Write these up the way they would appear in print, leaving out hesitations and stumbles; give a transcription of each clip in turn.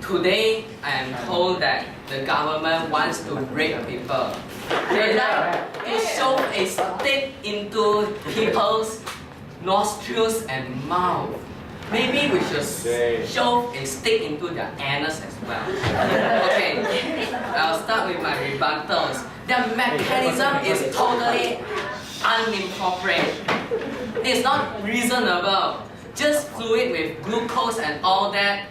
Today, I am told that the government wants to rape people. They like to shove a stick into people's nostrils and mouth. Maybe we should shove a stick into their anus as well. Okay, I'll start with my rebuttals. The mechanism is totally inappropriate. It's not reasonable. Just fluid with glucose and all that.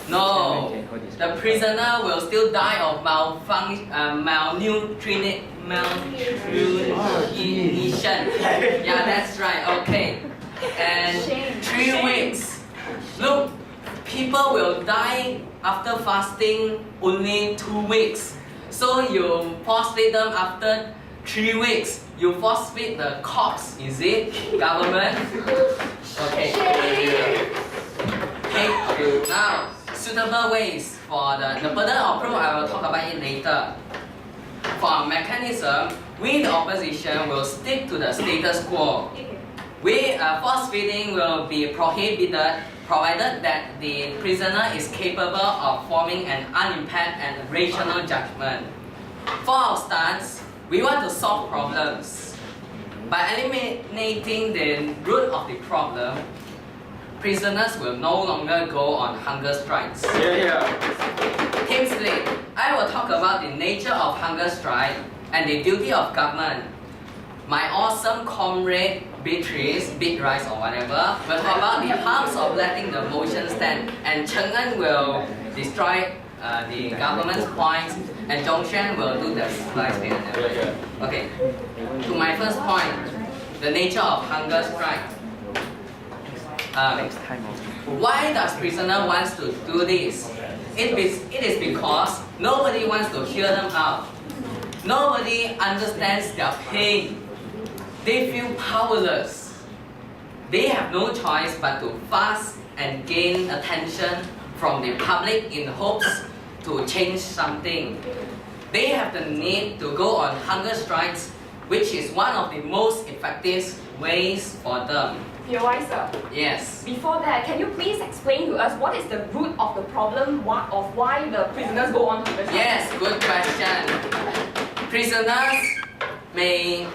No, the prisoner will still die of malnutrition. Yeah, that's right. Okay, and 3 weeks. Look, people will die after fasting only 2 weeks. So you force feed them after 3 weeks. You force feed the corpse, is it, government? Okay. Okay. Now, suitable ways for the burden of proof, I will talk about it later. For our mechanism, we the opposition will stick to the status quo. Force feeding will be prohibited provided that the prisoner is capable of forming an unimpaired and rational judgment. For our stance, we want to solve problems. By eliminating the root of the problem, prisoners will no longer go on hunger strikes. Kingsley, I will talk about the nature of hunger strike and the duty of government. My awesome comrade Beatrice, Beatrice or whatever, will talk about the harms of letting the motion stand, and Cheng En will destroy the government's points, and Zhongshan will do the supply chain and everything. Okay, to my first point, the nature of hunger strike. Why does prisoner wants to do this? It is because nobody wants to hear them out. Nobody understands their pain. They feel powerless. They have no choice but to fast and gain attention from the public in hopes to change something. They have the need to go on hunger strikes, which is one of the most effective ways for them. Your Wise, sir. Yes. Before that, can you please explain to us what is the root of the problem of why the prisoners go on hunger strike? Yes, good question. Prisoners may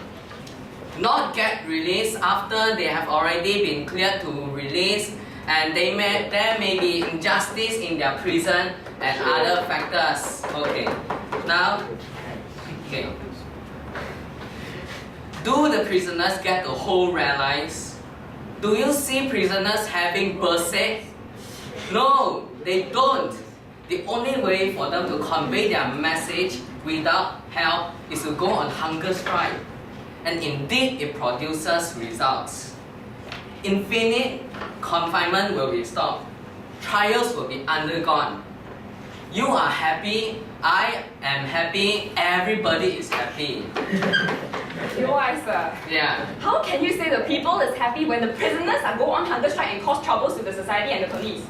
not get released after they have already been cleared to release, and there may be injustice in their prison and other factors. Okay, now, okay. Do the prisoners get the whole realize? Do you see prisoners having birthday? No, they don't. The only way for them to convey their message without help is to go on hunger strike. And indeed, it produces results. Infinite confinement will be stopped. Trials will be undergone. You are happy, I am happy, everybody is happy. Your Wise, sir. Yeah. How can you say the people is happy when the prisoners are go on hunger strike and cause troubles to the society and the police?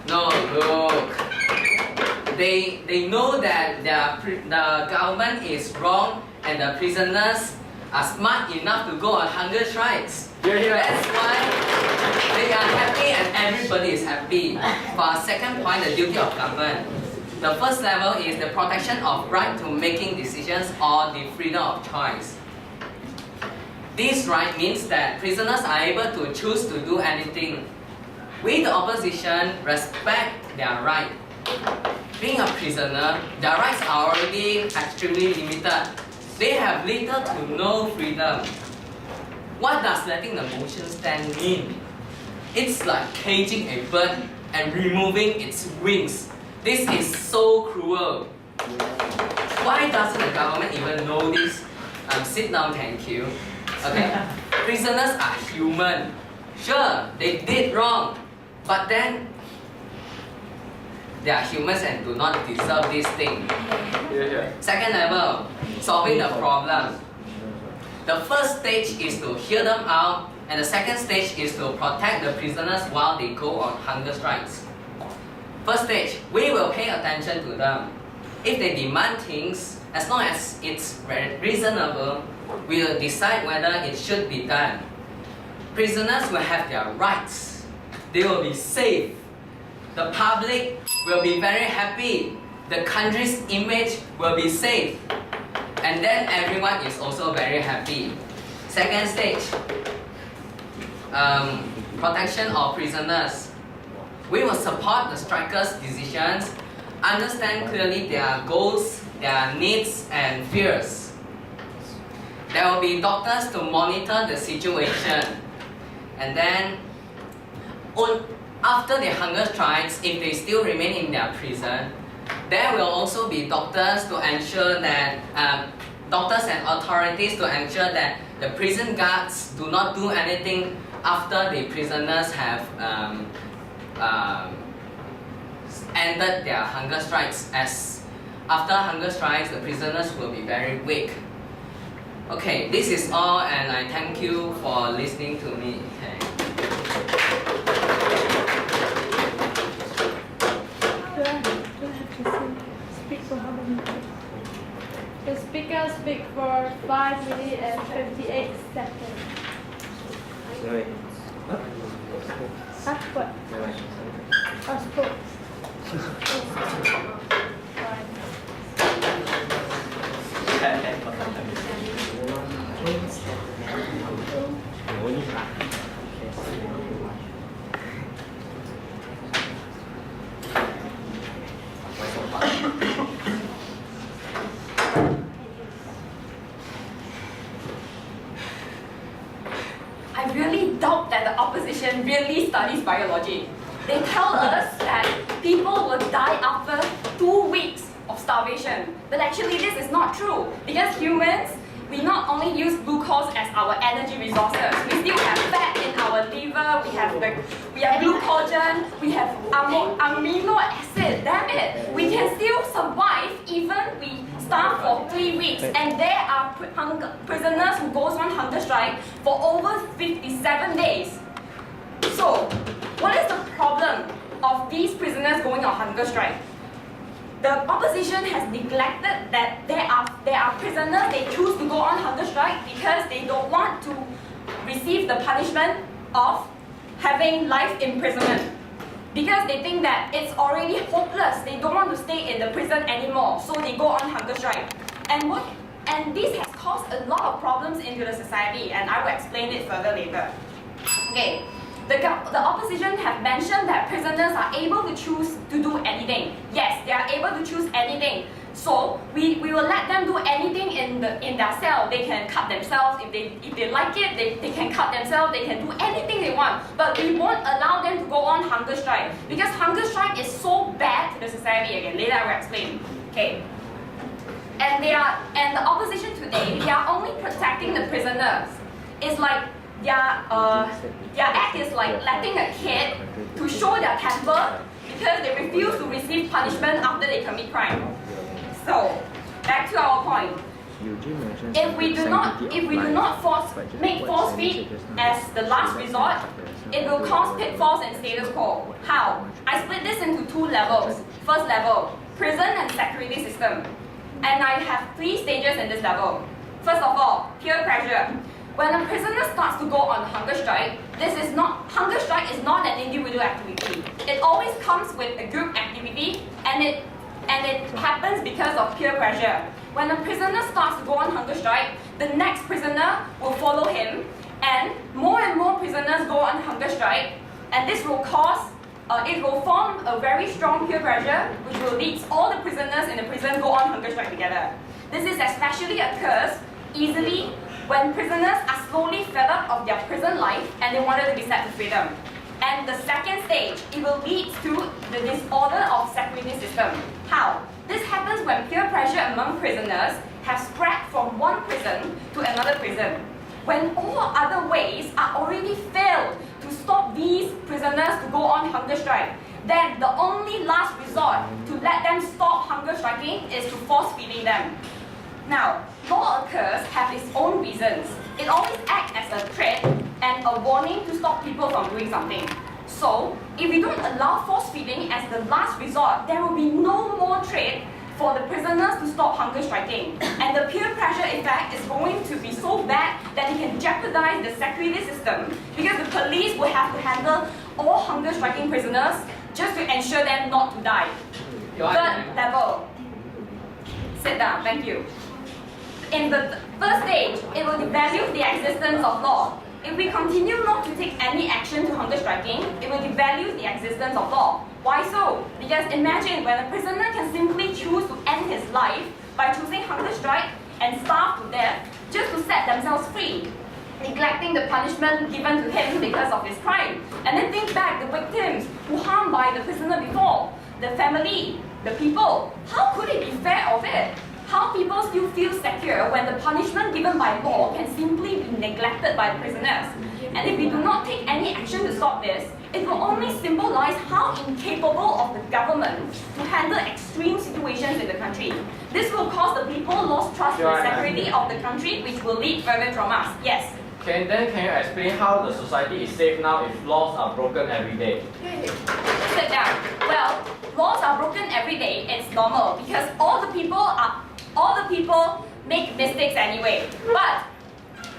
No, look. They know that the government is wrong and the prisoners are smart enough to go on hunger strikes. That's why they are happy and everybody is happy. For our second point, the duty of government. The first level is the protection of right to making decisions or the freedom of choice. This right means that prisoners are able to choose to do anything. We, the opposition, respect their right. Being a prisoner, their rights are already extremely limited. They have little to no freedom. What does letting the motion stand mean? It's like caging a bird and removing its wings. This is so cruel. Why doesn't the government even know this? Sit down, thank you. Okay, prisoners are human. Sure, they did wrong, but then they are humans and do not deserve this thing. Second level, solving the problem. The first stage is to hear them out, and the second stage is to protect the prisoners while they go on hunger strikes. First stage, we will pay attention to them. If they demand things, as long as it's reasonable, we will decide whether it should be done. Prisoners will have their rights. They will be safe. The public will be very happy. The country's image will be safe. And then everyone is also very happy. Second stage, protection of prisoners. We will support the strikers' decisions, understand clearly their goals, their needs and fears. There will be doctors to monitor the situation. And then, after the hunger strikes, if they still remain in their prison, there will also be doctors to ensure that, doctors and authorities to ensure that the prison guards do not do anything after the prisoners have ended their hunger strikes, as after hunger strikes, the prisoners will be very weak. Okay, this is all, and I thank you for listening to me. Okay. Do I have to speak for how many minutes? The speaker speak for 5 minutes and 58 seconds. Rồi. What? Rồi. Spoke. I really doubt that the opposition really studies biology. They tell us that people will die after 2 weeks of starvation. But actually this is not true, because humans, we not only use glucose as our energy resources, we still have fat in our liver, we have glucogen, we have amino acid. Damn it, we can still survive even we starve for 3 weeks, and there are prisoners who goes on hunger strike for over 57 days. So, what is the problem of these prisoners going on hunger strike? The opposition has neglected that there are prisoners, they choose to go on hunger strike because they don't want to receive the punishment of having life imprisonment. Because they think that it's already hopeless, they don't want to stay in the prison anymore, so they go on hunger strike. And this has caused a lot of problems into the society, and I will explain it further later. Okay. The opposition have mentioned that prisoners are able to choose to do anything. Yes, they are able to choose anything. So we will let them do anything in their cell. They can cut themselves if they like it. They can cut themselves. They can do anything they want. But we won't allow them to go on hunger strike, because hunger strike is so bad to the society. Again, later I will explain. Okay. And the opposition today, they are only protecting the prisoners. It's like their act is like letting a kid to show their temper because they refuse to receive punishment after they commit crime. So, back to our point. If we do not make force feed as the last resort, it will cause pitfalls and status quo. How? I split this into 2 levels. First level, prison and security system. And I have 3 stages in this level. First of all, peer pressure. When a prisoner starts to go on hunger strike, hunger strike is not an individual activity. It always comes with a group activity, and it happens because of peer pressure. When a prisoner starts to go on hunger strike, the next prisoner will follow him, and more prisoners go on hunger strike, and this will it will form a very strong peer pressure, which will lead all the prisoners in the prison go on hunger strike together. This is especially occurs easily when prisoners are slowly fed up of their prison life and they wanted to be set to freedom. And the second stage, it will lead to the disorder of security system. How? This happens when peer pressure among prisoners have spread from one prison to another prison. When all other ways are already failed to stop these prisoners to go on hunger strike, then the only last resort to let them stop hunger striking is to force feeding them. Now, law occurs have its own reasons. It always acts as a threat and a warning to stop people from doing something. So, if we don't allow force feeding as the last resort, there will be no more threat for the prisoners to stop hunger striking. And the peer pressure effect is going to be so bad that it can jeopardize the security system, because the police will have to handle all hunger striking prisoners just to ensure them not to die. Third level. Sit down, thank you. In the first stage, it will devalue the existence of law. If we continue not to take any action to hunger striking, it will devalue the existence of law. Why so? Because imagine when a prisoner can simply choose to end his life by choosing hunger strike and starve to death just to set themselves free, neglecting the punishment given to him because of his crime. And then think back the victims who harmed by the prisoner before, the family, the people. How could it be fair of it? How people still feel secure when the punishment given by law can simply be neglected by the prisoners? And if we do not take any action to stop this, it will only symbolize how incapable of the government to handle extreme situations in the country. This will cause the people lost trust in the security of the country, which will lead further traumas. Yes? Can you explain how the society is safe now if laws are broken every day? Sit down. Well, laws are broken every day. It's normal because all the people make mistakes anyway. But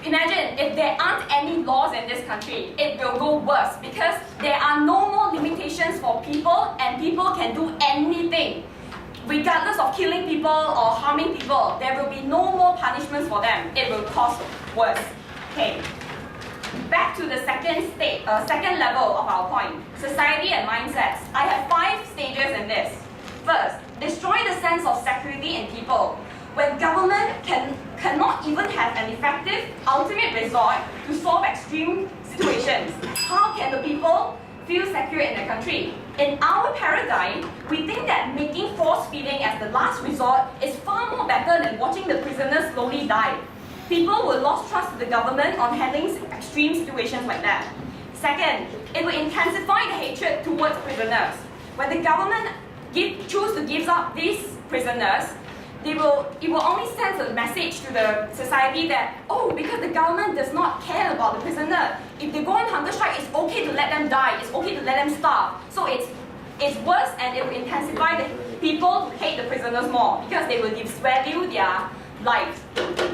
imagine if there aren't any laws in this country, it will go worse because there are no more limitations for people and people can do anything. Regardless of killing people or harming people, there will be no more punishments for them. It will cause worse. Okay. Back to the second level of our point, society and mindsets. I have 5 stages in this. First, destroy the sense of security in people. When government cannot even have an effective ultimate resort to solve extreme situations, how can the people feel secure in the country? In our paradigm, we think that making force feeding as the last resort is far more better than watching the prisoners slowly die. People will lose trust in the government on handling extreme situations like that. Second, it will intensify the hatred towards prisoners. When the government choose to give up these prisoners, it will only send a message to the society that, oh, because the government does not care about the prisoner. If they go on hunger strike, it's okay to let them die. It's okay to let them starve. So it's worse, and it will intensify the people to hate the prisoners more because they will devalue their lives.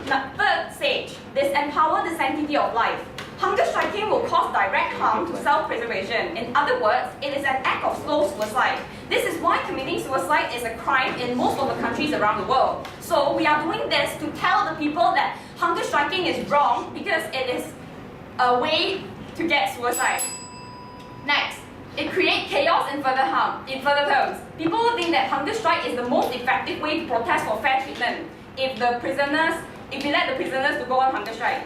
Now, third stage, disempower the sanctity of life. Hunger striking will cause direct harm to self-preservation. In other words, it is an act of slow suicide. This is why committing suicide is a crime in most of the countries around the world. So we are doing this to tell the people that hunger striking is wrong because it is a way to get suicide. Next, it creates chaos in further harm. In further terms, people will think that hunger strike is the most effective way to protest for fair treatment. If we let the prisoners to go on hunger strike.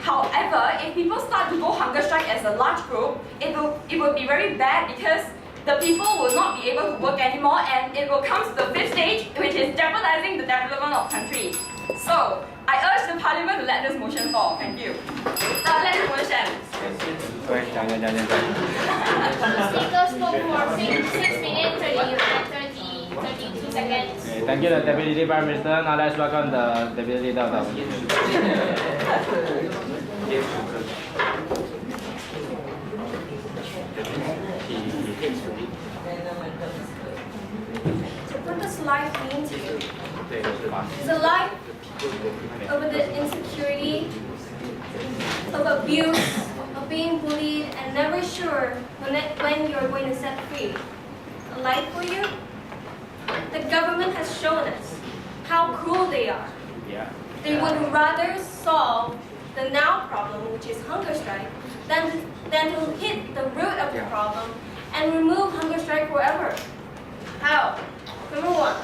However, if people start to go hunger strike as a large group, it will be very bad because the people will not be able to work anymore, and it will come to the 5th stage, which is jeopardizing the development of country. So, I urge the parliament to let this motion fall. Thank you. Let this motion. Speaker spoke for 6 minutes, 32 seconds. Okay, thank you, the Deputy Prime Minister. Now let's welcome the Deputy Leader of the Opposition. So what does life mean to you? Is a life over the insecurity, of abuse, of being bullied, and never sure when you're going to set free? A life for you? The government has shown us how cruel they are. Yeah. They would rather solve the now problem, which is hunger strike, than to hit the root of the problem and remove hunger strike forever. How? Number 1,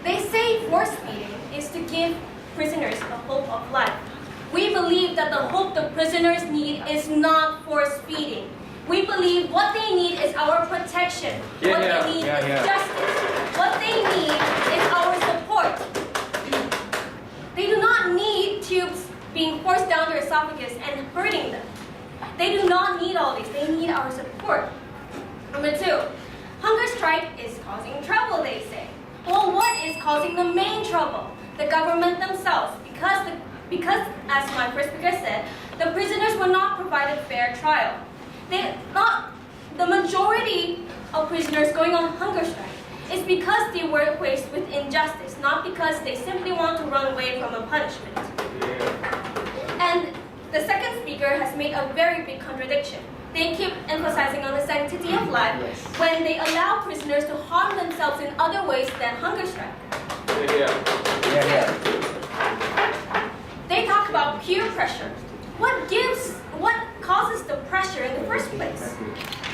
they say force feeding is to give prisoners a hope of life. We believe that the hope the prisoners need is not force feeding. We believe what they need is our protection. What they need is justice. What they need is our support. They do not need tubes being forced down their esophagus and hurting them. They do not need all these. They need our support. Number 2, hunger strike is causing trouble, they say. Well, what is causing the main trouble? The government themselves. Because, as my first speaker said, the prisoners were not provided fair trial. The majority of prisoners going on hunger strike is because they were faced with injustice, not because they simply want to run away from a punishment. And the second speaker has made a very big contradiction. They keep emphasizing on the sanctity of life Yes. when they allow prisoners to harm themselves in other ways than hunger strike. Yeah. They talk about peer pressure. What causes the pressure in the first place?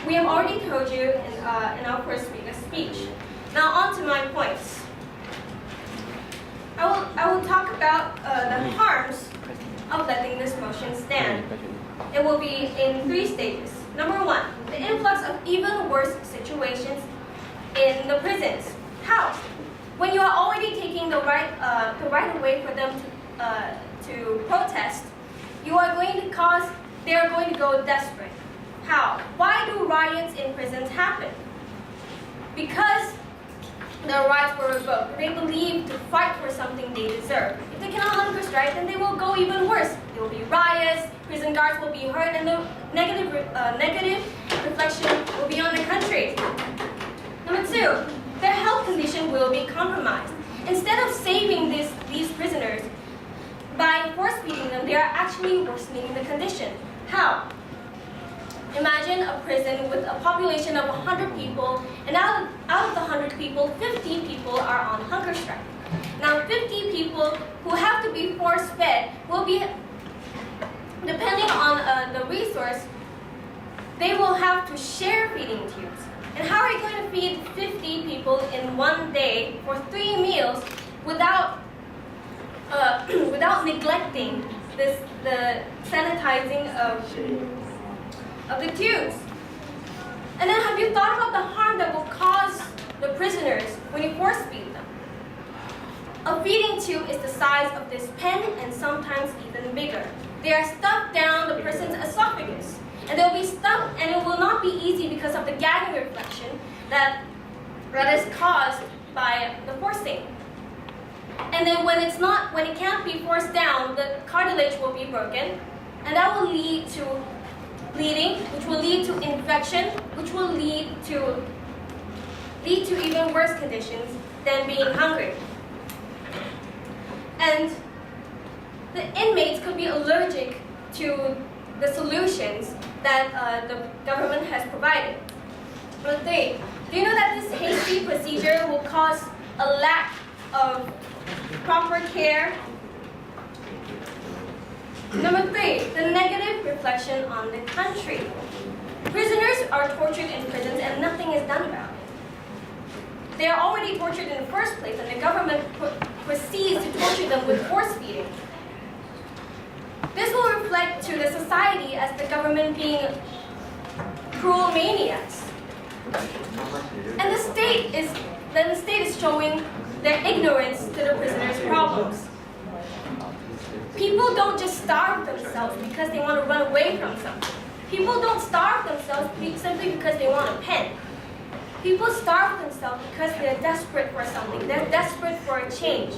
We have already told you in our first speaker's speech. Now on to my points. I will talk about the harms of letting this motion stand. It will be in 3 stages. Number 1, the influx of even worse situations in the prisons. How? When you are already taking the right away for them to protest, they are going to go desperate. How? Why do riots in prisons happen? Because their rights were revoked. They believe to fight for something they deserve. If they cannot hunger strike, then they will go even worse. There will be riots, prison guards will be hurt, and the negative reflection will be on the country. Number 2, their health condition will be compromised. Instead of saving these prisoners by force-feeding them, they are actually worsening the condition. How? Imagine a prison with a population of 100 people, and out of the 100 people, 50 people are on hunger strike. Now, 50 people who have to be force-fed will be, depending on the resource, they will have to share feeding tubes. And how are you going to feed 50 people in one day for 3 meals without neglecting the sanitizing of the tubes? And then have you thought about the harm that will cause the prisoners when you force feed them? A feeding tube is the size of this pen and sometimes even bigger. They are stuffed down the person's esophagus. And they'll be stuck, and it will not be easy because of the gagging reflection that is caused by the forcing. And then when it can't be forced down, the cartilage will be broken, and that will lead to bleeding, which will lead to infection, which will lead to even worse conditions than being hungry. And the inmates could be allergic to the solutions that the government has provided. Number 3, do you know that this hasty procedure will cause a lack of proper care? Number 3, the negative reflection on the country. Prisoners are tortured in prisons and nothing is done about it. They are already tortured in the first place, and the government proceeds to torture them with force feeding. This will reflect to the society as the government being cruel maniacs. And the state is showing their ignorance to the prisoners' problems. People don't just starve themselves because they want to run away from something. People don't starve themselves simply because they want a pen. People starve themselves because they're desperate for something. They're desperate for a change.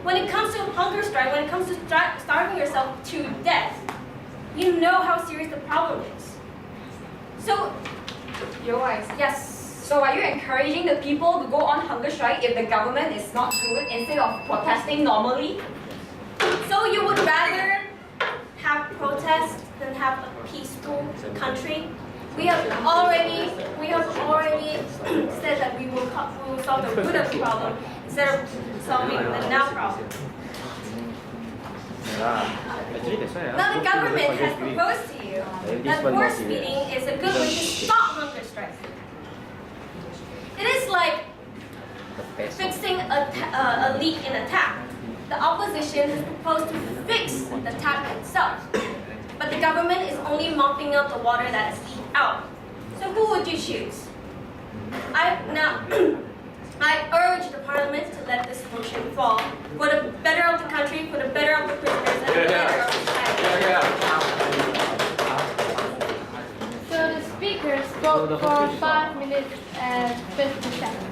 When it comes to hunger strike, when it comes to starving yourself to death, you know how serious the problem is. So, Your Eyes. yes. So are you encouraging the people to go on hunger strike if the government is not good instead of protesting normally? So you would rather have protests than have a peaceful country? We have already said that we will solve the root of the problem instead of solving the now problem. Now the government has proposed to you that force feeding is a good way to stop hunger strike. It is like fixing a leak in a tap. The opposition has proposed to fix the tap itself, but the government is only mopping up the water that is leaked out. So who would you choose? I urge the parliament to let this motion fall for the better of the country, for the better of the prisoners, and the better of society. So the speakers spoke for 5 minutes and 50 seconds.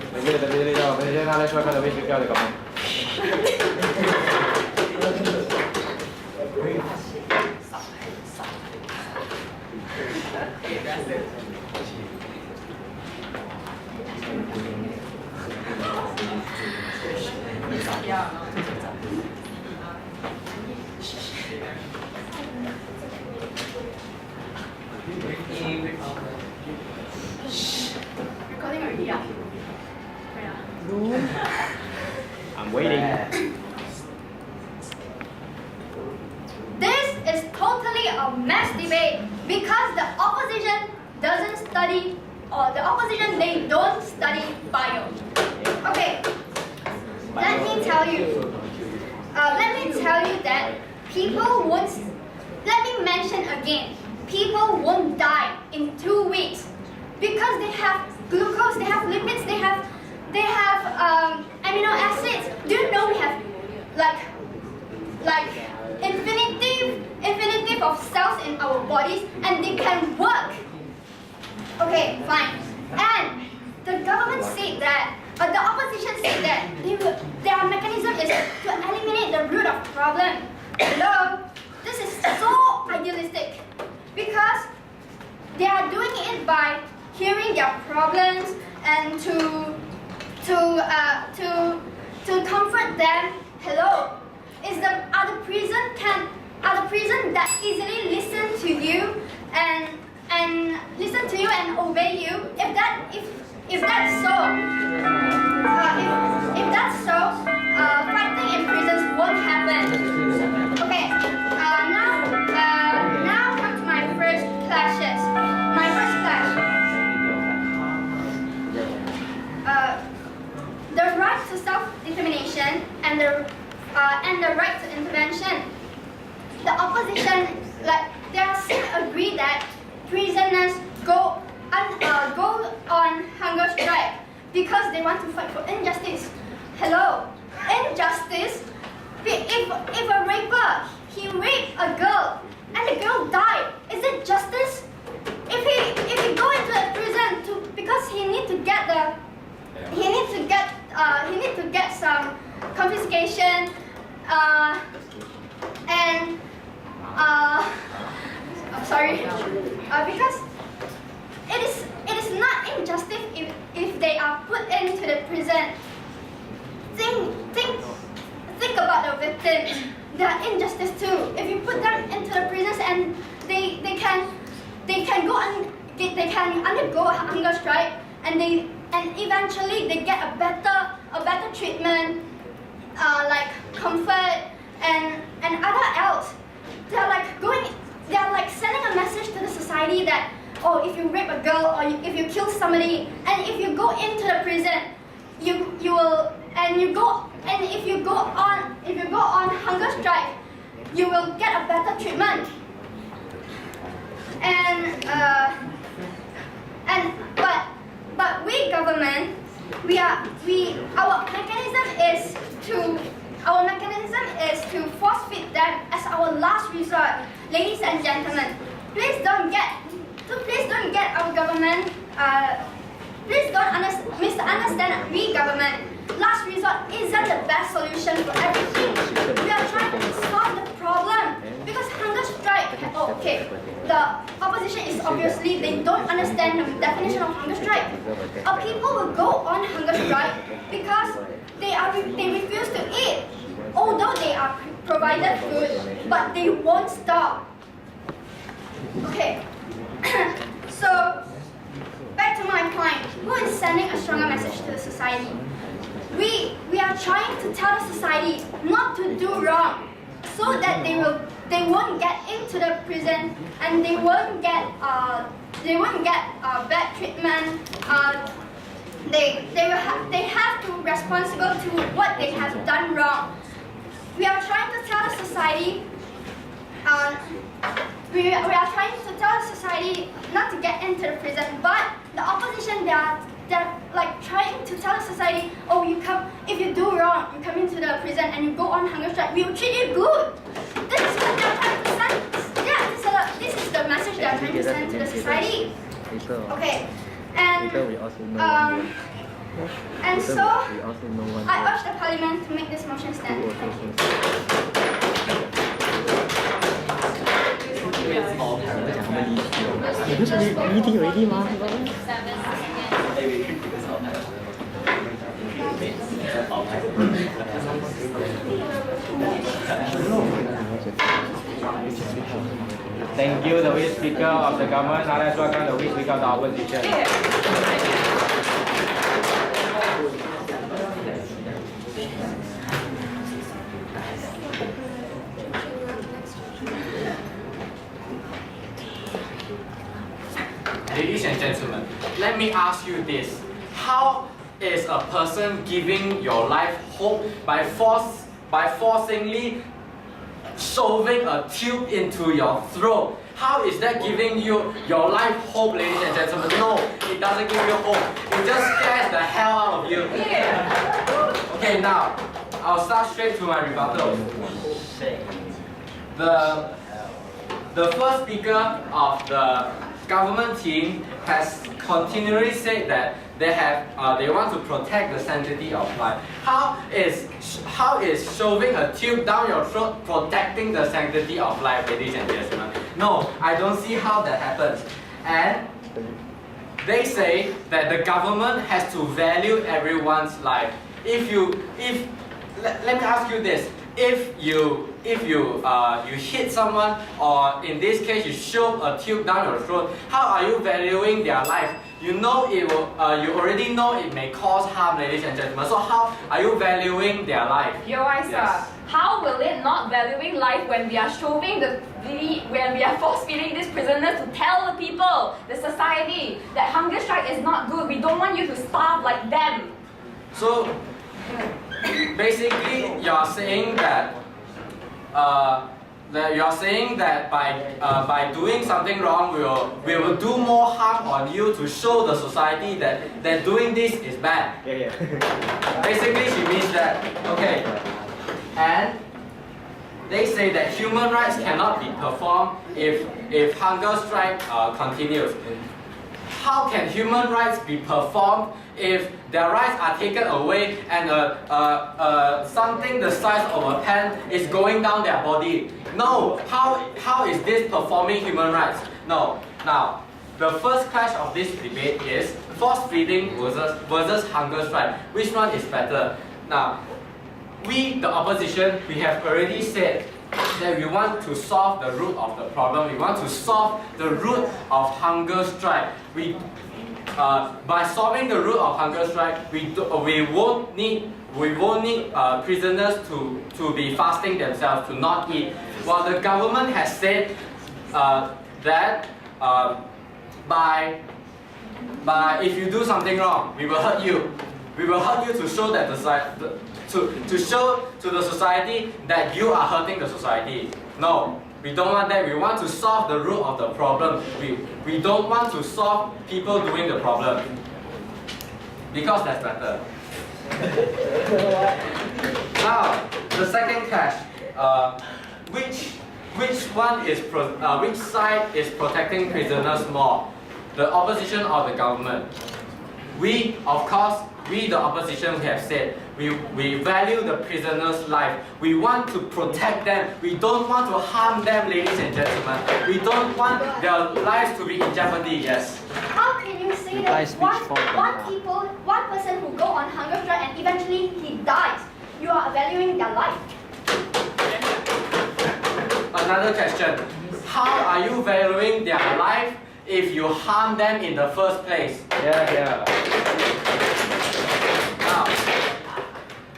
I'm waiting. This is totally a mass debate because the opposition doesn't study, or the opposition, they don't study bio. Okay, let me tell you that people won't, let me mention again, people won't die in 2 weeks because they have glucose, they have lipids, they have amino acids. Do you know we have like infinity of cells in our bodies, and they can work. Okay, fine. And the government said that, the opposition said that their mechanism is to eliminate the root of the problem. Hello, this is so idealistic because they are doing it by hearing their problems and to comfort them. Hello, are the prison that easily listen to you and obey you? If that's so, fighting in prisons won't happen. Okay, now come to my first clashes. My first clash. The right to self-determination and the right to intervention. The opposition, they still agree that prisoners go on hunger strike because they want to fight for injustice. Hello, injustice. If a raper, he raped a girl and the girl died, is it justice? If he go into a prison because he need to get some confiscation and I'm sorry, because it is not injustice if they are put into the prison. Think about the victims. They are injustice too. If you put them into the prisons and they can undergo a hunger strike and eventually they get a better treatment, like comfort and other else. They are sending a message to the society that, oh, if you rape a girl or if you kill somebody and if you go into the prison, if you go on hunger strike, you will get a better treatment. But we government, our mechanism is to force feed them as our last resort. Ladies and gentlemen, please don't get our government. Please don't misunderstand we government. Last resort isn't the best solution for everything. We are trying to solve the problem because hunger strike. Oh, okay. The opposition is obviously they don't understand the definition of hunger strike. People will go on hunger strike because they refuse to eat, although they are provided food, but they won't stop. Okay. So back to my point. Who is sending a stronger message to the society? We are trying to tell the society not to do wrong, so that they won't get into the prison and they won't get bad treatment. They have to be responsible to what they have done wrong. We are trying to tell the society. We are trying to tell the society not to get into the prison, but the opposition they're trying to tell the society, oh, if you do wrong, you come into the prison and you go on hunger strike, we will treat you good. This is what they're trying to send. Yeah, this is the message they're trying to send to the society. Okay, and so I urge the parliament to make this motion stand. Thank you. Thank you, the Vice Speaker of the government. Now let's welcome the Vice Speaker of the opposition. me ask you this. How is a person giving your life hope by forcingly shoving a tube into your throat? How is that giving you your life hope, ladies and gentlemen? No, it doesn't give you hope. It just scares the hell out of you. Okay, now, I'll start straight to my rebuttal. The first speaker of the government team has continually said that they want to protect the sanctity of life. How is shoving a tube down your throat protecting the sanctity of life, ladies and gentlemen? No, I don't see how that happens. And they say that the government has to value everyone's life. Let me ask you this. If you hit someone, or in this case you shove a tube down your throat, how are you valuing their life? You know it will. You already know it may cause harm, ladies and gentlemen. So how are you valuing their life? Your Isa, Yes. how will it not valuing life when we are when we are force feeding these prisoners to tell the people, the society, that hunger strike is not good. We don't want you to starve like them. So basically, you are saying that by doing something wrong, we will do more harm on you to show the society that doing this is bad. Basically, she means that. Okay, and they say that human rights cannot be performed if hunger strike continues. How can human rights be performed if their rights are taken away and something the size of a pen is going down their body? No, how is this performing human rights? No. Now, the first clash of this debate is force feeding versus hunger strike. Which one is better? Now, we, the opposition, we have already said that we want to solve the root of the problem. We want to solve the root of hunger strike. By solving the root of hunger strike, we won't need prisoners to be fasting themselves, to not eat. While the government has said that if you do something wrong, we will hurt you. We will hurt you to show that to show to the society that you are hurting the society. No, we don't want that. We want to solve the root of the problem. We don't want to solve people doing the problem, because that's better. Now, the second clash. Which side is protecting prisoners more? The opposition or the government? We, of course, the opposition, we have said, we value the prisoners' life. We want to protect them. We don't want to harm them, ladies and gentlemen. We don't want their lives to be in jeopardy, yes. How can you say that one person who go on hunger strike and eventually he dies, you are valuing their life? Another question. How are you valuing their life if you harm them in the first place? Now,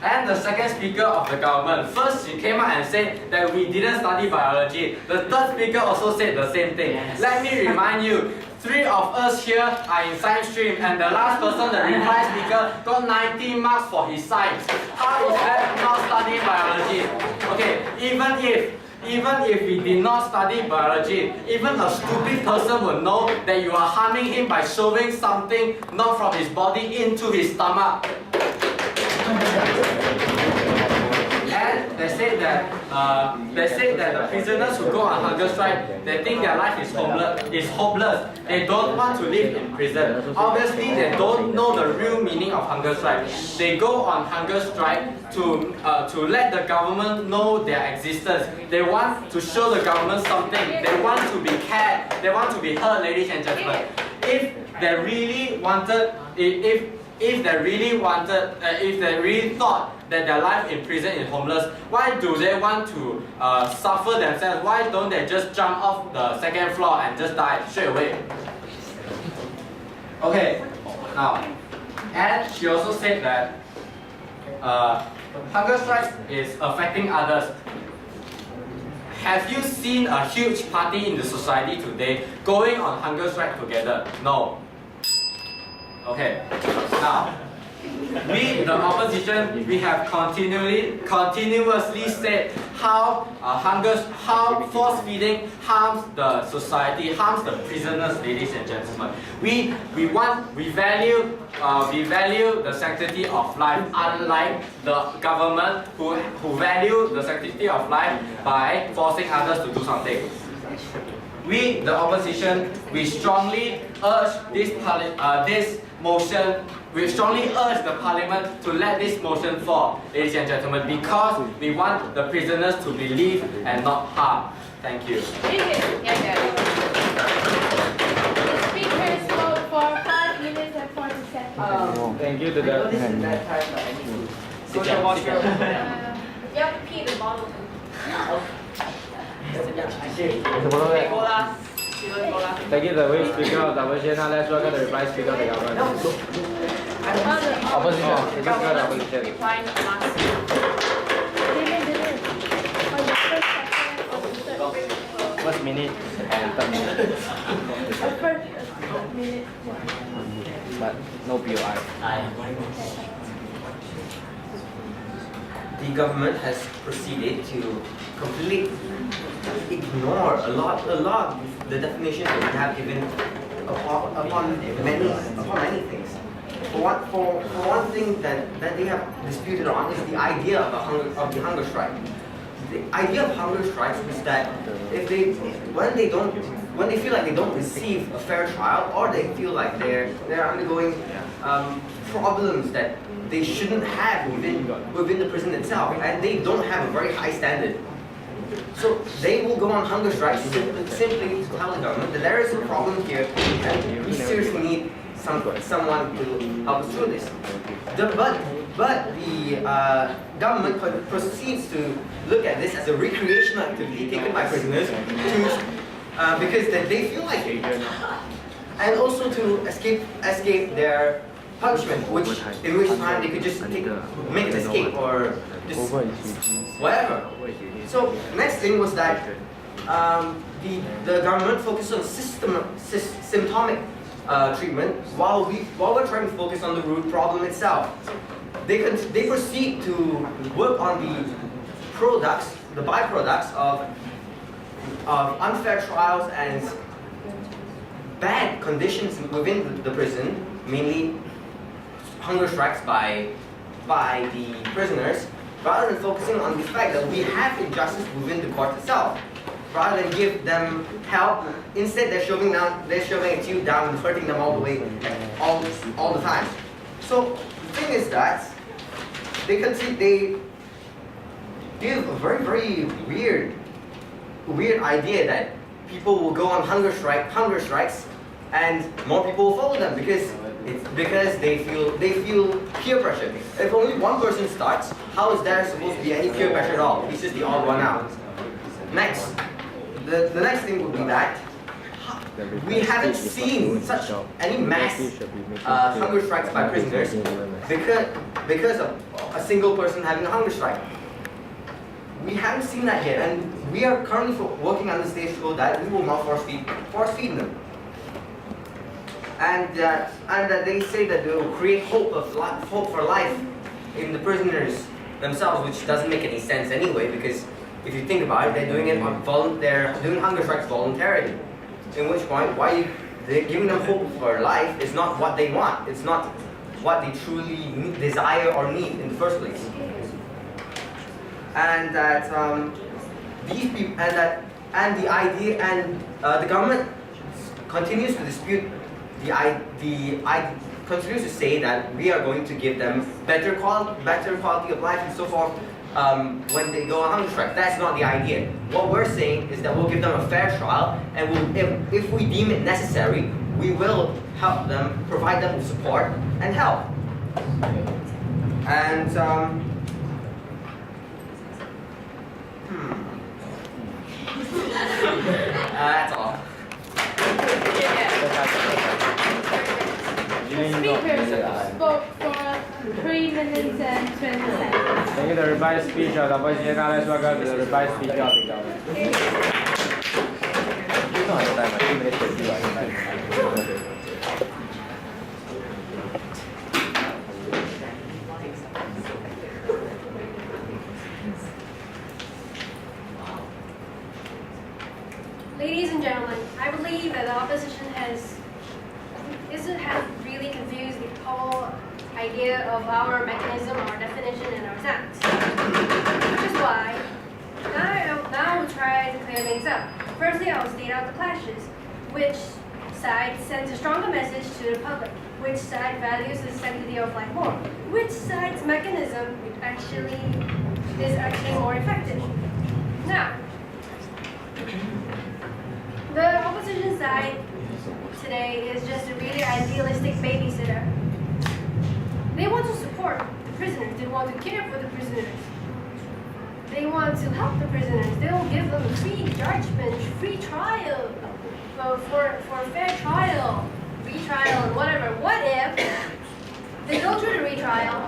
and the second speaker of the government, first she came out and said that we didn't study biology. The third speaker also said the same thing. Yes. Let me remind you, 3 of us here are in science stream, and the last person, the reply speaker, got 90 marks for his science. How is that not study biology? Okay, even if we did not study biology, even a stupid person would know that you are harming him by shoving something not from his body into his stomach. And they said that the prisoners who go on hunger strike, they think their life is hopeless. They don't want to live in prison. Obviously, they don't know the real meaning of hunger strike. They go on hunger strike to let the government know their existence. They want to show the government something. They want to be cared. They want to be heard, ladies and gentlemen. If they really thought that their life in prison is homeless, why do they want to suffer themselves? Why don't they just jump off the second floor and just die straight away? Okay, now, and she also said that hunger strike is affecting others. Have you seen a huge party in the society today going on hunger strike together? No. Okay. Now, we, the opposition, we have continuously said how how force feeding harms the society, harms the prisoners, ladies and gentlemen. We value the sanctity of life, unlike the government who value the sanctity of life by forcing others to do something. We, the opposition, we strongly urge this motion. We strongly urge the parliament to let this motion fall, ladies and gentlemen, because we want the prisoners to be relieved and not harmed. Thank you. The speakers spoke for 5 minutes and 40 seconds. Thank you to the. Sit down, sit down. You have to pee the bottle too. Thank you to the wave speaker of the opposition. Now let's welcome the reply speaker of the government. Opposition. Speaker of the opposition. First minute and third minute. But no POI. The government has proceeded to completely ignore a lot the definitions that we have given upon many things. For one thing that they have disputed on is the idea of the hunger strike. The idea of hunger strikes is that when they feel like they don't receive a fair trial, or they feel like they're undergoing problems that they shouldn't have within the prison itself, and they don't have a very high standard. So they will go on hunger strikes simply to tell the government that there is a problem here, and we seriously need someone to help us through this. But the government proceeds to look at this as a recreational activity taken by prisoners because they feel like it, and also to escape their punishment, in which time they could just make an escape or just whatever. So next thing was that the government focused on symptomatic treatment while we're trying to focus on the root problem itself. They proceed to work on the byproducts of unfair trials and bad conditions within the prison, mainly hunger strikes by the prisoners, rather than focusing on the fact that we have injustice within the court itself. Rather than give them help, instead they're shoving a tube down and hurting them all the way, all the time. So the thing is that they give a very weird idea that people will go on hunger strikes, and more people will follow them because they feel peer pressure. If only one person starts, how is there supposed to be any peer pressure at all? It's just the odd one out. Next, the next thing would be that we haven't seen such any mass hunger strikes by prisoners because of a single person having a hunger strike. We haven't seen that yet, and we are currently working on the stage so that we will not force feed them. And that they say that they will create hope for life in the prisoners themselves, which doesn't make any sense anyway, because if you think about it, they're doing hunger strikes voluntarily. In which point, why they're giving them hope for life is not what they want. It's not what they truly desire or need in the first place. And that these people the government continues to dispute continues to say that we are going to give them better quality of life and so forth when they go on hunger strike. That's not the idea. What we're saying is that we'll give them a fair trial, and if we deem it necessary, we will help them, provide them with support and help. And that's all. The speakers spoke for 3 minutes and 20 seconds. Thank you to the revised speech of the opposition. Now let's welcome to the revised speaker of the government. opposition has really confused the whole idea of our mechanism, our definition, and our stance. Which is why now we'll try to clear things up. Firstly, I'll state out the clashes. Which side sends a stronger message to the public? Which side values the sanctity of life more? Which side's mechanism is actually more effective? Now, the opposition side today is just a really idealistic babysitter. They want to support the prisoners. They want to care for the prisoners. They want to help the prisoners. They will give them free judgment, free trial, for fair trial, retrial, and whatever. What if they go through the retrial?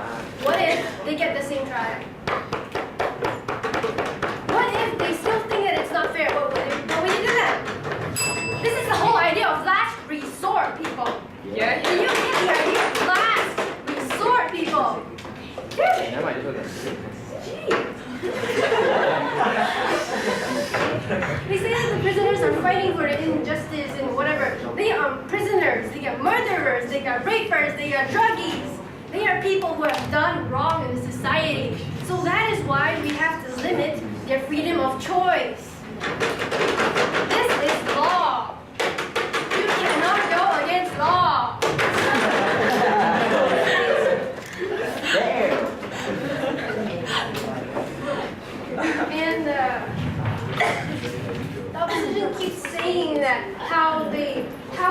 What if they get the same trial? What if they still think that it's not fair? What will you do then? This is the whole idea of last resort, people. Yeah. Do you get the idea of last resort, people? They say that the prisoners are fighting for the injustice and whatever. They are prisoners, they got murderers, they got rapers, they got druggies. They are people who have done wrong in the society. So that is why we have to limit their freedom of choice. This is law. You cannot go against law. And the opposition keeps saying that how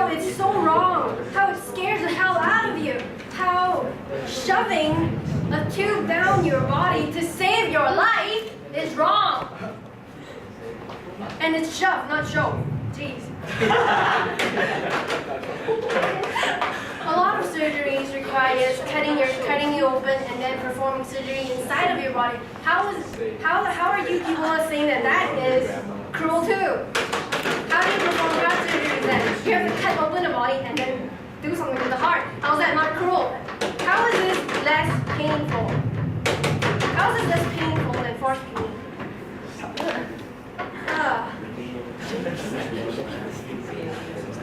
it's so wrong, how it scares the hell out of you, how shoving a tube down your body to save your life is wrong. And it's shove, not show. Jeez. A lot of surgeries requires cutting you open and then performing surgery inside of your body. How are you people saying that is cruel too? How do you perform heart surgery then? You have to cut open the body and then do something with the heart. How is that not cruel? How is this less painful? How is this less painful than force feeding?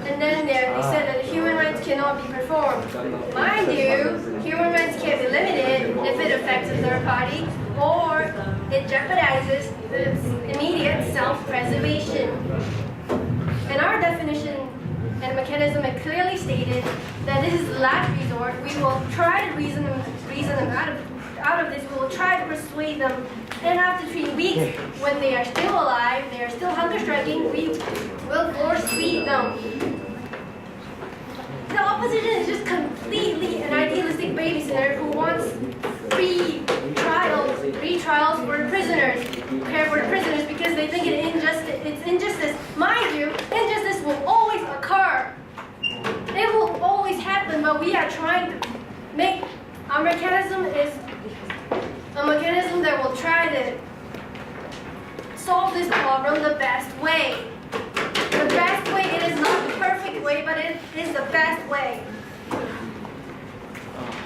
And then they said that human rights cannot be performed. Mind you, human rights can be limited if it affects a third party or it jeopardizes the immediate self-preservation. And our definition and mechanism is clearly stated that this is the last resort. We will try to reason them out of this. We will try to persuade them. And after 3 weeks, when they are still alive, they are still hunger striking, we will force feed them. The opposition is just completely an idealistic babysitter who wants free trials for the prisoners, care for the prisoners because they think it's injustice. Mind you, injustice will always occur. It will always happen, but we are trying to make our mechanism is a mechanism that will try to solve this problem the best way. The best way, it is not the perfect way, but it is the best way.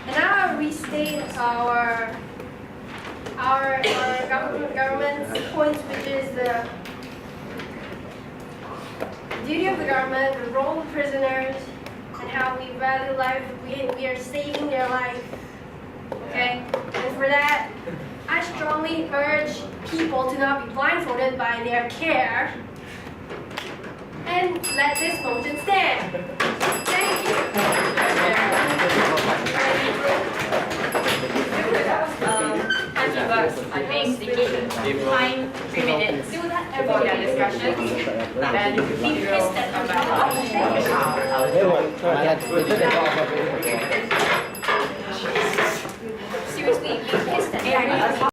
And now I'll restate our government's points, which is the duty of the government, the role of prisoners, and how we value life. We are saving their life. Okay? And for that, I strongly urge people to not be blindfolded by their care and let this motion stand. Thank you. I think they give time 3 minutes for their discussion. Then we will come back. Seriously, we pissed at